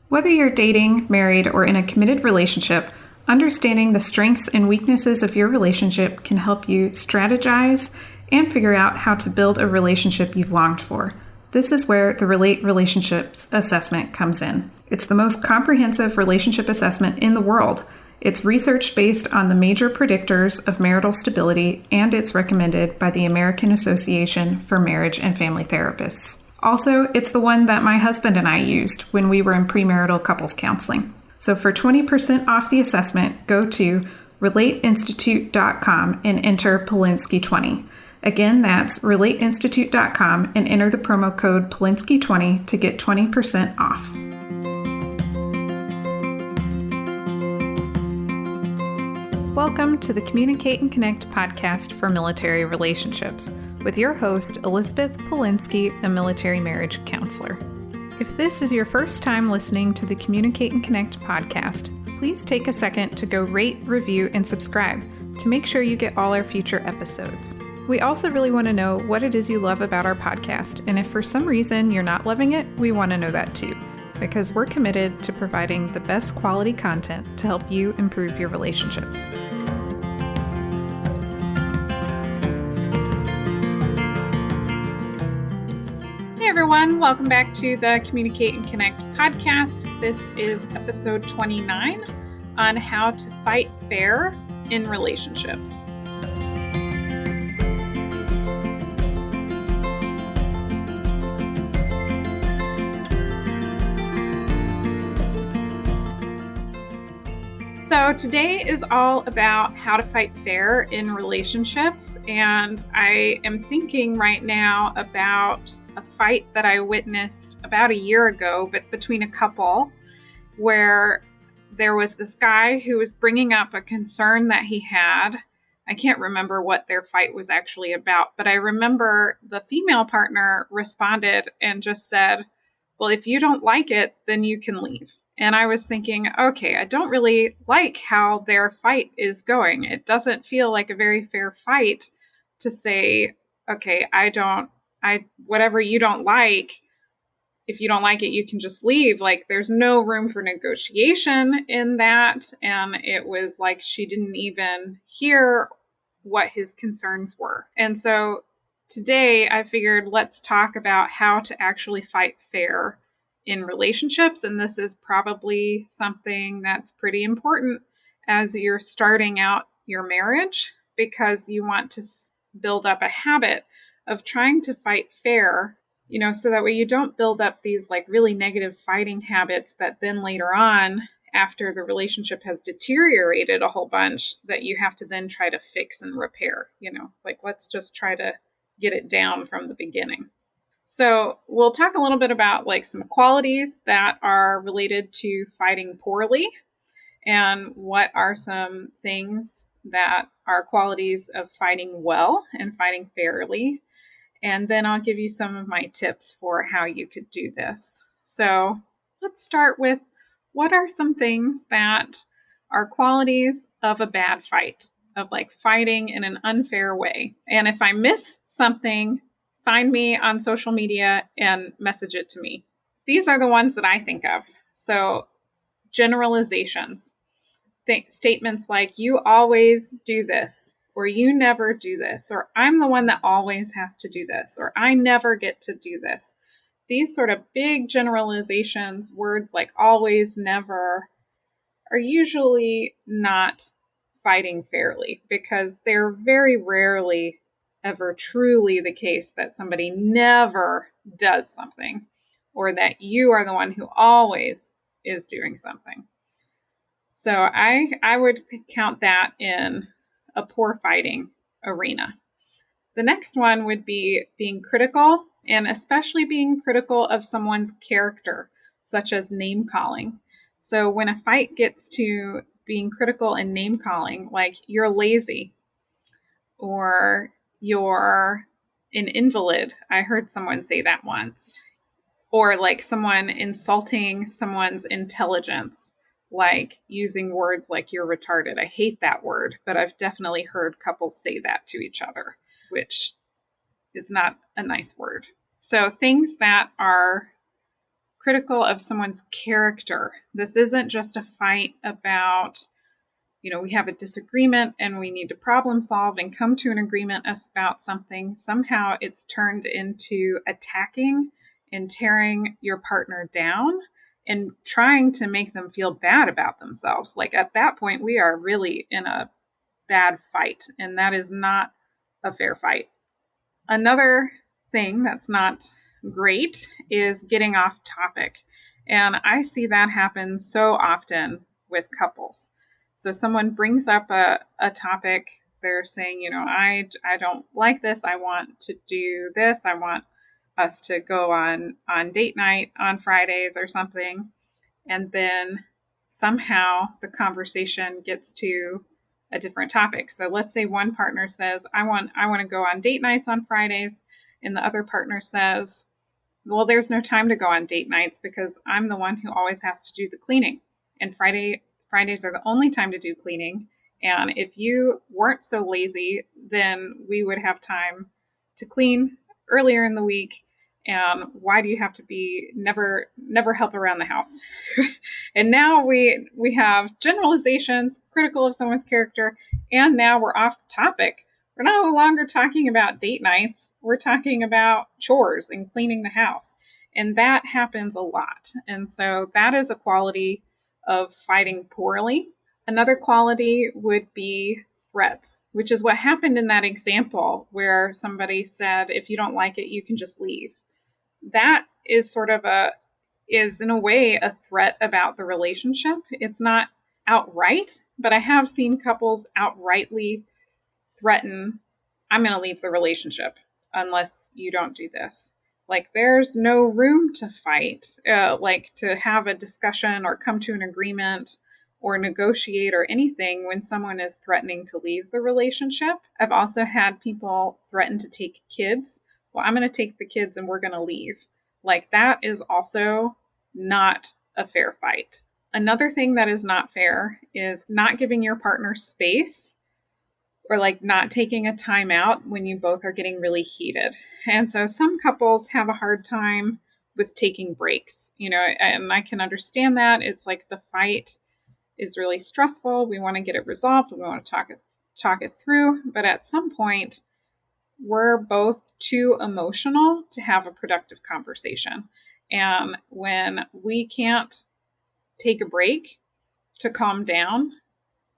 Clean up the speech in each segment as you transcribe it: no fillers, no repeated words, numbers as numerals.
Whether you're dating, married, or in a committed relationship, understanding the strengths and weaknesses of your relationship can help you strategize and figure out how to build a relationship you've longed for. This is where the Relate Relationships Assessment comes in. It's the most comprehensive relationship assessment in the world. It's research based on the major predictors of marital stability, and it's recommended by the American Association for Marriage and Family Therapists. Also, it's the one that my husband and I used when we were in premarital couples counseling. So for 20% off the assessment, go to relateinstitute.com and enter Polinsky20. Again, that's relateinstitute.com and enter the promo code Polinsky20 to get 20% off. Welcome to the Communicate and Connect podcast for military relationships with your host, Elizabeth Polinsky, a military marriage counselor. If this is your first time listening to the Communicate and Connect podcast, please take a second to go rate, review, and subscribe to make sure you get all our future episodes. We also really want to know what it is you love about our podcast, and if for some reason you're not loving it, we want to know that too, because we're committed to providing the best quality content to help you improve your relationships. Hey everyone, welcome back to the Communicate and Connect podcast. This is episode 29 on how to fight fair in relationships. So today is all about how to fight fair in relationships, and I am thinking right now about a fight that I witnessed about a year ago, but between a couple, where there was this guy who was bringing up a concern that he had. I can't remember what their fight was actually about, but I remember the female partner responded and just said, "Well, if you don't like it, then you can leave." And I was thinking, okay, I don't really like how their fight is going. It doesn't feel like a very fair fight to say, okay, whatever you don't like, if you don't like it, you can just leave. Like, there's no room for negotiation in that. And it was like she didn't even hear what his concerns were. And so today I figured let's talk about how to actually fight fair in relationships. And this is probably something that's pretty important as you're starting out your marriage, because you want to build up a habit of trying to fight fair, so that way you don't build up these like really negative fighting habits that then later on, after the relationship has deteriorated a whole bunch, that you have to then try to fix and repair, let's just try to get it down from the beginning. So we'll talk a little bit about like some qualities that are related to fighting poorly, and what are some things that are qualities of fighting well and fighting fairly. And then I'll give you some of my tips for how you could do this. So let's start with, what are some things that are qualities of a bad fight, of like fighting in an unfair way? And if I miss something, find me on social media and message it to me. These are the ones that I think of. So generalizations, statements like, you always do this, or you never do this, or I'm the one that always has to do this, or I never get to do this. These sort of big generalizations, words like always, never, are usually not fighting fairly, because they're very rarely ever truly the case that somebody never does something, or that you are the one who always is doing something. So I would count that in a poor fighting arena. The next one would be being critical, and especially being critical of someone's character, such as name calling. So when a fight gets to being critical and name calling, like you're lazy, or you're an invalid. I heard someone say that once. Or like someone insulting someone's intelligence, like using words like you're retarded. I hate that word, but I've definitely heard couples say that to each other, which is not a nice word. So things that are critical of someone's character. This isn't just a fight about, we have a disagreement and we need to problem solve and come to an agreement about something. Somehow it's turned into attacking and tearing your partner down and trying to make them feel bad about themselves. Like at that point, we are really in a bad fight, and that is not a fair fight. Another thing that's not great is getting off topic. And I see that happen so often with couples. So someone brings up a topic, they're saying, I don't like this. I want to do this. I want us to go on date night on Fridays or something. And then somehow the conversation gets to a different topic. So let's say one partner says, I want to go on date nights on Fridays, and the other partner says, well, there's no time to go on date nights because I'm the one who always has to do the cleaning. And Fridays are the only time to do cleaning. And if you weren't so lazy, then we would have time to clean earlier in the week. And why do you have to be never help around the house? And now we have generalizations critical of someone's character, and now we're off topic. We're no longer talking about date nights. We're talking about chores and cleaning the house. And that happens a lot. And so that is a quality of fighting poorly. Another quality would be threats, which is what happened in that example where somebody said, if you don't like it, you can just leave. That is is in a way a threat about the relationship. It's not outright, but I have seen couples outrightly threaten, I'm going to leave the relationship unless you don't do this. Like there's no room to fight, like to have a discussion or come to an agreement or negotiate or anything when someone is threatening to leave the relationship. I've also had people threaten to take kids. Well, I'm going to take the kids and we're going to leave. Like that is also not a fair fight. Another thing that is not fair is not giving your partner space, or like not taking a time out when you both are getting really heated. And so some couples have a hard time with taking breaks, and I can understand that. It's like the fight is really stressful. We want to get it resolved. We want to talk it through. But at some point, we're both too emotional to have a productive conversation. And when we can't take a break to calm down,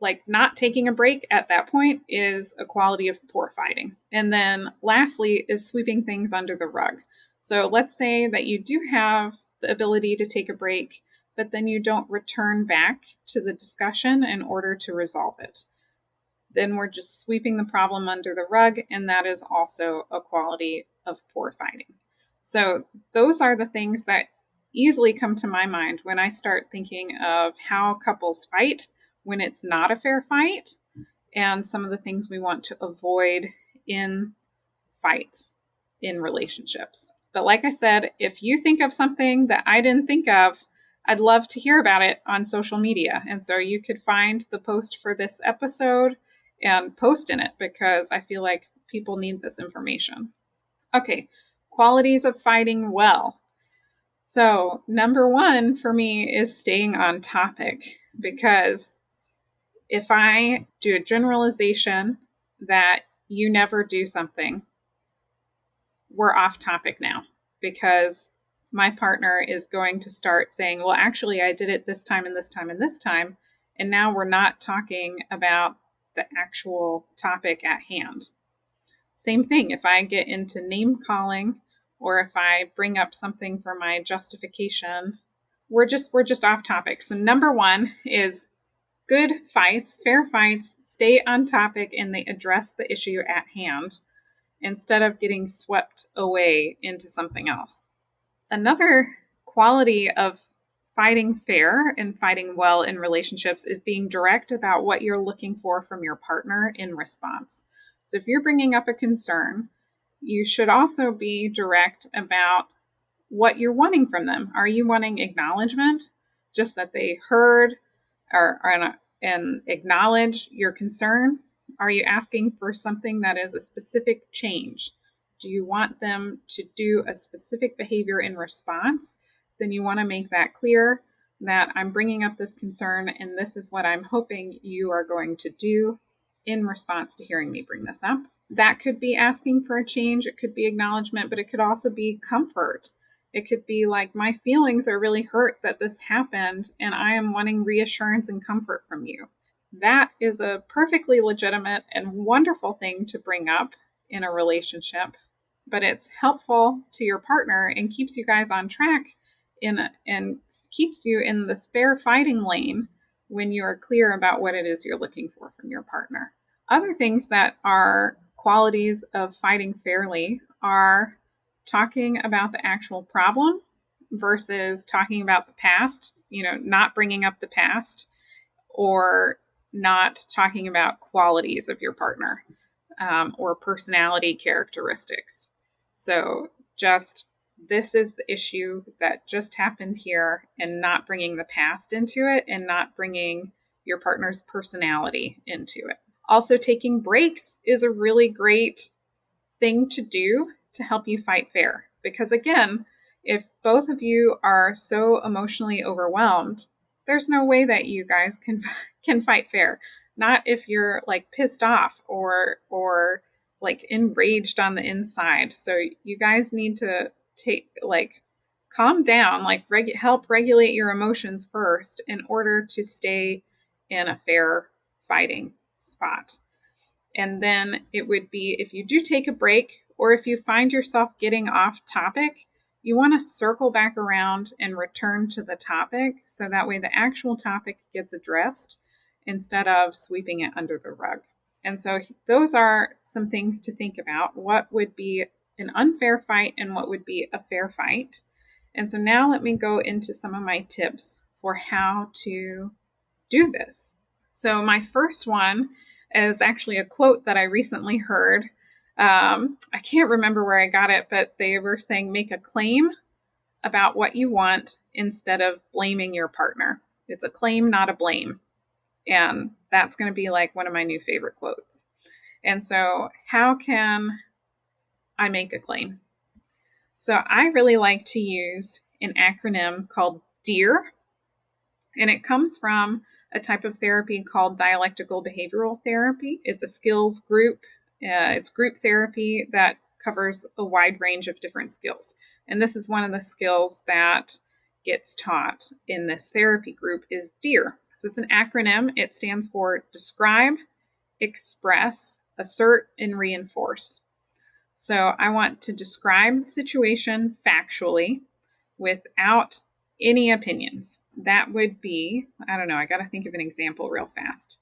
like not taking a break at that point is a quality of poor fighting. And then lastly is sweeping things under the rug. So let's say that you do have the ability to take a break, but then you don't return back to the discussion in order to resolve it. Then we're just sweeping the problem under the rug, and that is also a quality of poor fighting. So those are the things that easily come to my mind when I start thinking of how couples fight when it's not a fair fight, and some of the things we want to avoid in fights in relationships. But like I said, if you think of something that I didn't think of, I'd love to hear about it on social media. And so you could find the post for this episode and post in it, because I feel like people need this information. Okay, qualities of fighting well. So number one for me is staying on topic, because if I do a generalization that you never do something, we're off topic now, because my partner is going to start saying, well, actually, I did it this time and this time and this time. And now we're not talking about the actual topic at hand. Same thing, if I get into name calling, or if I bring up something for my justification, we're just off topic. So number one is good fights, fair fights, stay on topic, and they address the issue at hand instead of getting swept away into something else. Another quality of fighting fair and fighting well in relationships is being direct about what you're looking for from your partner in response. So if you're bringing up a concern, you should also be direct about what you're wanting from them. Are you wanting acknowledgement, just that they heard and acknowledge your concern? Are you asking for something that is a specific change? Do you want them to do a specific behavior in response then you want to make that clear that I'm bringing up this concern and this is what I'm hoping you are going to do in response to hearing me bring this up. That could be asking for a change, it could be acknowledgement, but it could also be comfort. It could be like, my feelings are really hurt that this happened, and I am wanting reassurance and comfort from you. That is a perfectly legitimate and wonderful thing to bring up in a relationship, but it's helpful to your partner and keeps you guys on track and keeps you in the fair fighting lane when you are clear about what it is you're looking for from your partner. Other things that are qualities of fighting fairly are talking about the actual problem versus talking about the past, not bringing up the past, or not talking about qualities of your partner or personality characteristics. So just, this is the issue that just happened here, and not bringing the past into it and not bringing your partner's personality into it. Also, taking breaks is a really great thing to do to help you fight fair. Because again, if both of you are so emotionally overwhelmed, there's no way that you guys can fight fair. Not if you're like pissed off or like enraged on the inside. So you guys need to calm down, help regulate your emotions first in order to stay in a fair fighting spot. And then it would be, if you do take a break, or if you find yourself getting off topic, you want to circle back around and return to the topic, so that way the actual topic gets addressed instead of sweeping it under the rug. And so those are some things to think about. What would be an unfair fight and what would be a fair fight? And so now let me go into some of my tips for how to do this. So my first one is actually a quote that I recently heard. I can't remember where I got it, but they were saying, make a claim about what you want instead of blaming your partner. It's a claim, not a blame. And that's going to be like one of my new favorite quotes. And so how can I make a claim? So I really like to use an acronym called DEAR, and it comes from a type of therapy called dialectical behavioral therapy. It's a skills group. It's group therapy that covers a wide range of different skills. And this is one of the skills that gets taught in this therapy group is DEAR. So it's an acronym. It stands for describe, express, assert, and reinforce. So I want to describe the situation factually without any opinions. That would be, I don't know, I got to think of an example real fast.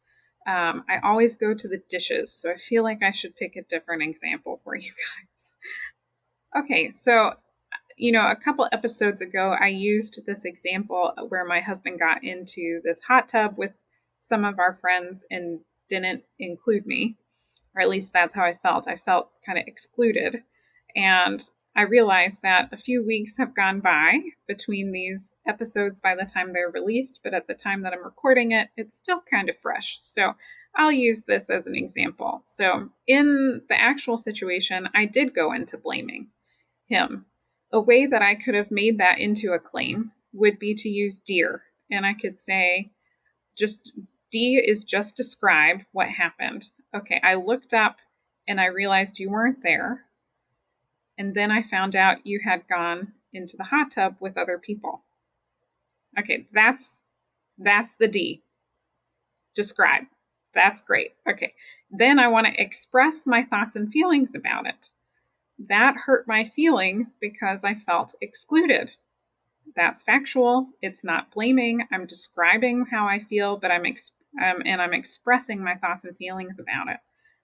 I always go to the dishes, so I feel like I should pick a different example for you guys. Okay, so, a couple episodes ago, I used this example where my husband got into this hot tub with some of our friends and didn't include me, or at least that's how I felt. I felt kind of excluded. And I realized that a few weeks have gone by between these episodes by the time they're released, but at the time that I'm recording it, it's still kind of fresh. So I'll use this as an example. So in the actual situation, I did go into blaming him. A way that I could have made that into a claim would be to use DEAR. And I could say, D is just describe what happened. Okay, I looked up and I realized you weren't there. And then I found out you had gone into the hot tub with other people. Okay, that's the D. Describe. That's great. Okay, then I want to express my thoughts and feelings about it. That hurt my feelings because I felt excluded. That's factual. It's not blaming. I'm describing how I feel, but I'm expressing my thoughts and feelings about it.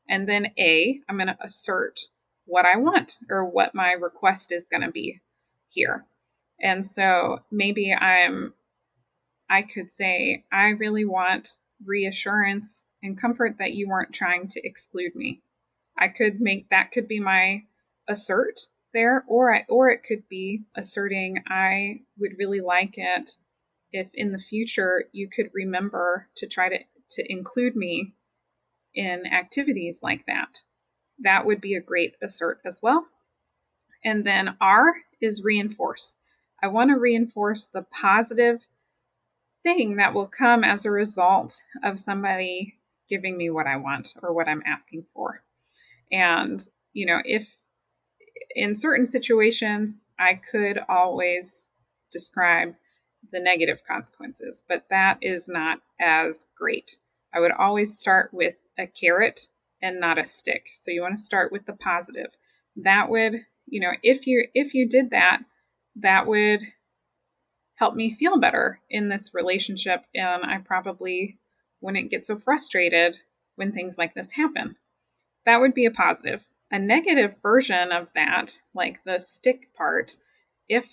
And then I'm going to assert what I want or what my request is going to be here. And so maybe I could say, I really want reassurance and comfort that you weren't trying to exclude me. That could be my assert there, or it could be asserting, I would really like it if in the future you could remember to try to include me in activities like that. That would be a great assert as well. And then R is reinforce. I want to reinforce the positive thing that will come as a result of somebody giving me what I want or what I'm asking for. And, if in certain situations, I could always describe the negative consequences, but that is not as great. I would always start with a carrot and not a stick. So you want to start with the positive. That would, if you did that, that would help me feel better in this relationship, and I probably wouldn't get so frustrated when things like this happen. That would be a positive. A negative version of that, like the stick part, if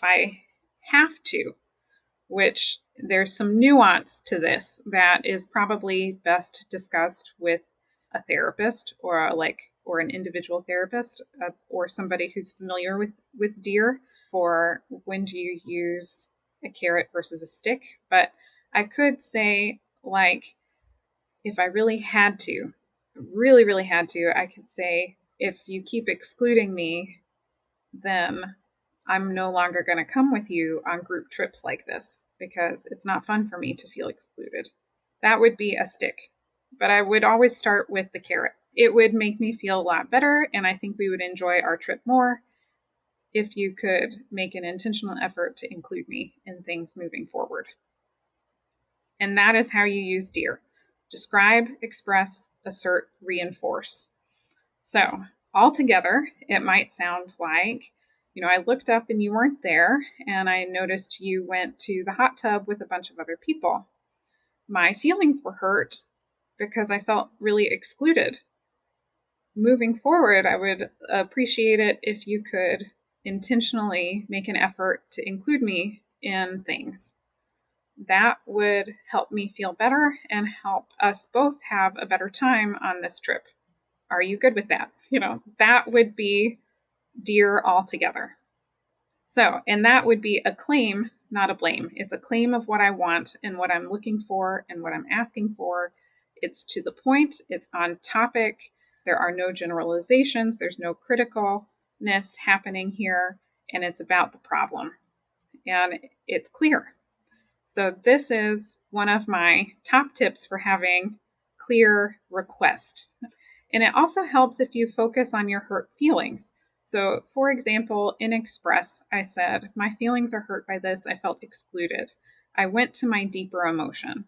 I have to, which there's some nuance to this that is probably best discussed with a therapist or an individual therapist or somebody who's familiar with deer for when do you use a carrot versus a stick. But I could say, like, if I really had to, really, really had to, I could say, if you keep excluding me, then I'm no longer going to come with you on group trips like this because it's not fun for me to feel excluded. That would be a stick. But I would always start with the carrot. It would make me feel a lot better, and I think we would enjoy our trip more if you could make an intentional effort to include me in things moving forward. And that is how you use DEAR. Describe, express, assert, reinforce. So, altogether, it might sound like, I looked up and you weren't there, and I noticed you went to the hot tub with a bunch of other people. My feelings were hurt because I felt really excluded. Moving forward, I would appreciate it if you could intentionally make an effort to include me in things. That would help me feel better and help us both have a better time on this trip. Are you good with that? That would be DEAR altogether. So, and that would be a claim, not a blame. It's a claim of what I want and what I'm looking for and what I'm asking for. It's to the point, it's on topic. There are no generalizations, there's no criticalness happening here, and it's about the problem. And it's clear. So, this is one of my top tips for having clear requests. And it also helps if you focus on your hurt feelings. So, for example, in Express, I said, my feelings are hurt by this. I felt excluded. I went to my deeper emotion.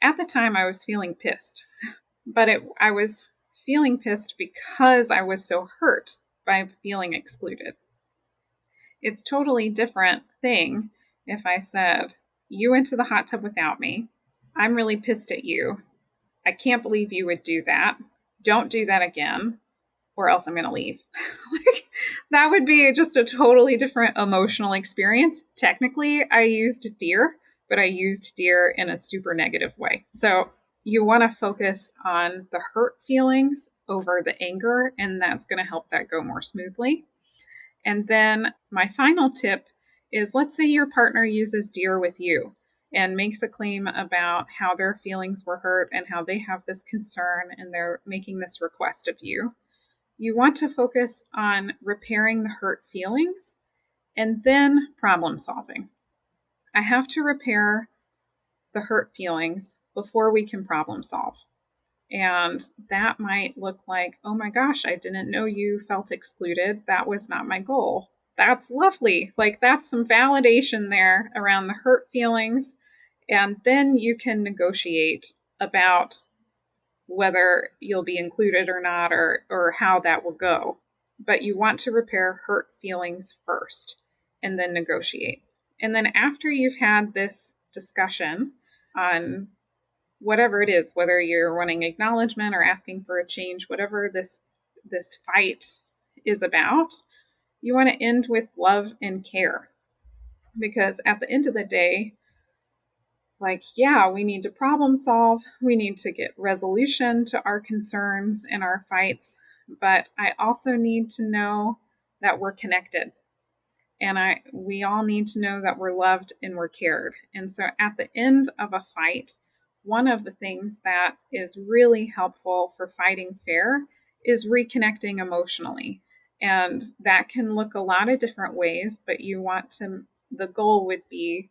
At the time, I was feeling pissed, but I was feeling pissed because I was so hurt by feeling excluded. It's totally different thing if I said, you went to the hot tub without me. I'm really pissed at you. I can't believe you would do that. Don't do that again, or else I'm going to leave. That would be just a totally different emotional experience. Technically, I used DEAR, but I used DEAR in a super negative way. So you want to focus on the hurt feelings over the anger, and that's going to help that go more smoothly. And then my final tip is, let's say your partner uses DEAR with you and makes a claim about how their feelings were hurt and how they have this concern and they're making this request of you. You want to focus on repairing the hurt feelings and then problem solving. I have to repair the hurt feelings before we can problem solve. And that might look like, oh my gosh, I didn't know you felt excluded. That was not my goal. That's lovely. Like, that's some validation there around the hurt feelings. And then you can negotiate about whether you'll be included or not, or how that will go. But you want to repair hurt feelings first and then negotiate. And then after you've had this discussion on whatever it is, whether you're wanting acknowledgement or asking for a change, whatever this fight is about, you want to end with love and care. Because at the end of the day, we need to problem solve. We need to get resolution to our concerns and our fights. But I also need to know that we're connected. And we all need to know that we're loved and we're cared. And so at the end of a fight, one of the things that is really helpful for fighting fair is reconnecting emotionally. And that can look a lot of different ways, but you want to the goal would be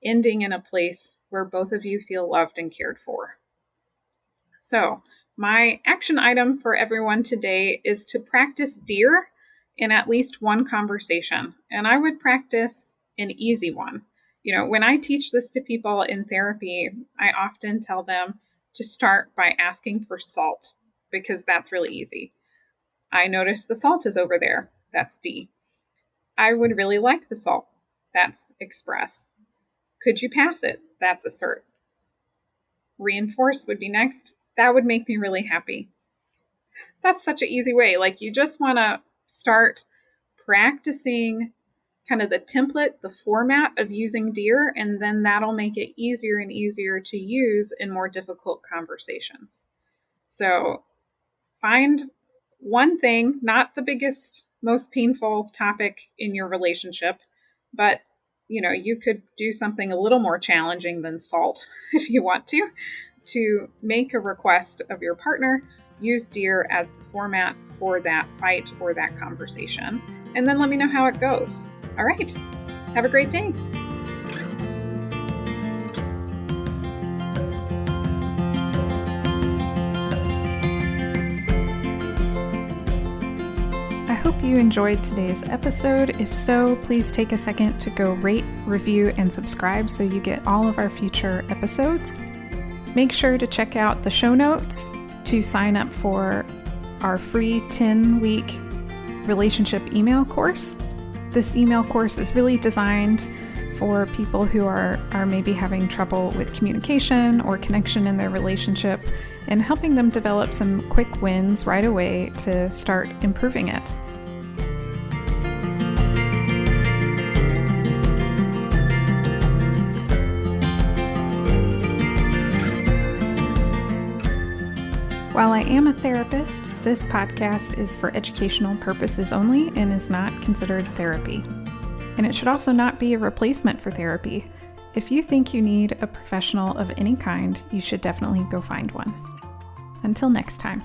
ending in a place where both of you feel loved and cared for. So, my action item for everyone today is to practice dear in at least one conversation. And I would practice an easy one. When I teach this to people in therapy, I often tell them to start by asking for salt, because that's really easy. I notice the salt is over there. That's D. I would really like the salt. That's express. Could you pass it? That's assert. Reinforce would be next. That would make me really happy. That's such an easy way. Like, you just want to start practicing kind of the template, the format of using dear, and then that'll make it easier and easier to use in more difficult conversations. So find one thing, not the biggest, most painful topic in your relationship, but you could do something a little more challenging than salt if you want to make a request of your partner. Use dear as the format for that fight or that conversation. And then let me know how it goes. All right. Have a great day. I hope you enjoyed today's episode. If so, please take a second to go rate, review, and subscribe so you get all of our future episodes. Make sure to check out the show notes to sign up for our free 10-week relationship email course. This email course is really designed for people who are maybe having trouble with communication or connection in their relationship, and helping them develop some quick wins right away to start improving it. While I am a therapist, this podcast is for educational purposes only and is not considered therapy. And it should also not be a replacement for therapy. If you think you need a professional of any kind, you should definitely go find one. Until next time.